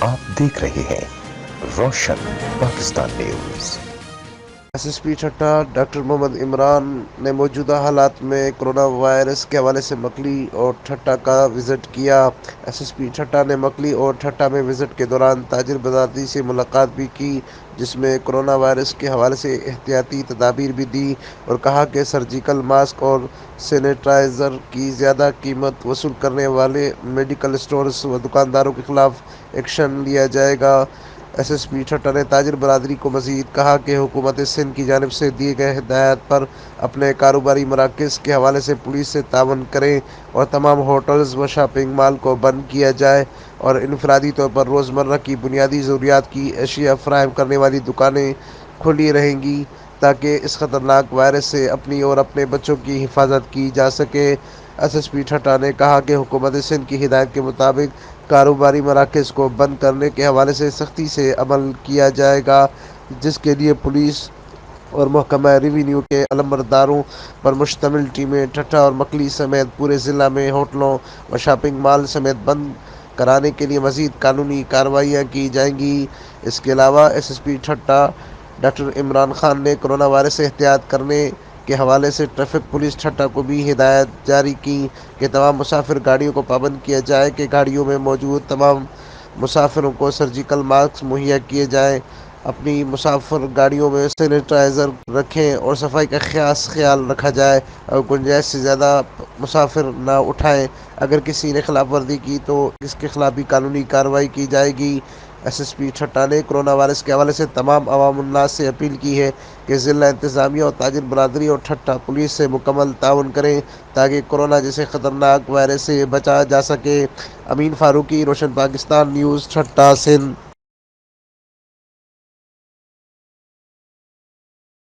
آپ دیکھ رہے ہیں Roshan Pakistan news. S S P Thatta doctor Muhammad Imran نے موجودہ حالات میں کرونا وائرس کے حوالے سے مکلی اور ٹھٹہ کا وزٹ کیا۔ ایس ایس پی ٹھٹہ نے مکلی اور ٹھٹہ میں وزٹ کے دوران تاجر برادری سے ملاقات بھی کی، جس میں کرونا وائرس کے حوالے سے احتیاطی تدابیر بھی دی اور کہا کہ سرجیکل ماسک اور سینیٹائزر کی زیادہ قیمت وصول کرنے والے میڈیکل اسٹورز و دکانداروں کے خلاف ایکشن لیا جائے گا۔ ایس ایس پی ٹھٹہ نے تاجر برادری کو مزید کہا کہ حکومت سندھ کی جانب سے دیے گئے ہدایات پر اپنے کاروباری مراکز کے حوالے سے پولیس سے تعاون کریں اور تمام ہوٹلز و شاپنگ مال کو بند کیا جائے اور انفرادی طور پر روزمرہ کی بنیادی ضروریات کی اشیاء فراہم کرنے والی دکانیں کھلی رہیں گی تاکہ اس خطرناک وائرس سے اپنی اور اپنے بچوں کی حفاظت کی جا سکے۔ ایس ایس پی ٹھٹہ نے کہا کہ حکومت سندھ کی ہدایت کے مطابق کاروباری مراکز کو بند کرنے کے حوالے سے سختی سے عمل کیا جائے گا، جس کے لیے پولیس اور محکمہ ریونیو کے علمبرداروں پر مشتمل ٹیمیں ٹھٹہ اور مکلی سمیت پورے ضلع میں ہوٹلوں و شاپنگ مال سمیت بند کرانے کے لیے مزید قانونی کارروائیاں کی جائیں گی۔ اس کے علاوہ S S P Thatta doctor Imran Khan نے کرونا وائرس سے احتیاط کرنے کے حوالے سے ٹریفک پولیس ٹھٹہ کو بھی ہدایت جاری کی کہ تمام مسافر گاڑیوں کو پابند کیا جائے کہ گاڑیوں میں موجود تمام مسافروں کو سرجیکل ماسک مہیا کیے جائیں، اپنی مسافر گاڑیوں میں سینیٹائزر رکھیں اور صفائی کا خاص خیال رکھا جائے اور گنجائش سے زیادہ مسافر نہ اٹھائیں۔ اگر کسی نے خلاف ورزی کی تو اس کے خلاف بھی قانونی کارروائی کی جائے گی۔ ایس ایس پی ٹھٹہ نے کرونا وائرس کے حوالے سے تمام عوام الناس سے اپیل کی ہے کہ ضلع انتظامیہ اور تاجر برادری اور ٹھٹہ پولیس سے مکمل تعاون کریں تاکہ کورونا جیسے خطرناک وائرس سے بچا جا سکے۔ امین فاروقی، روشن پاکستان نیوز، ٹھٹہ، سندھ۔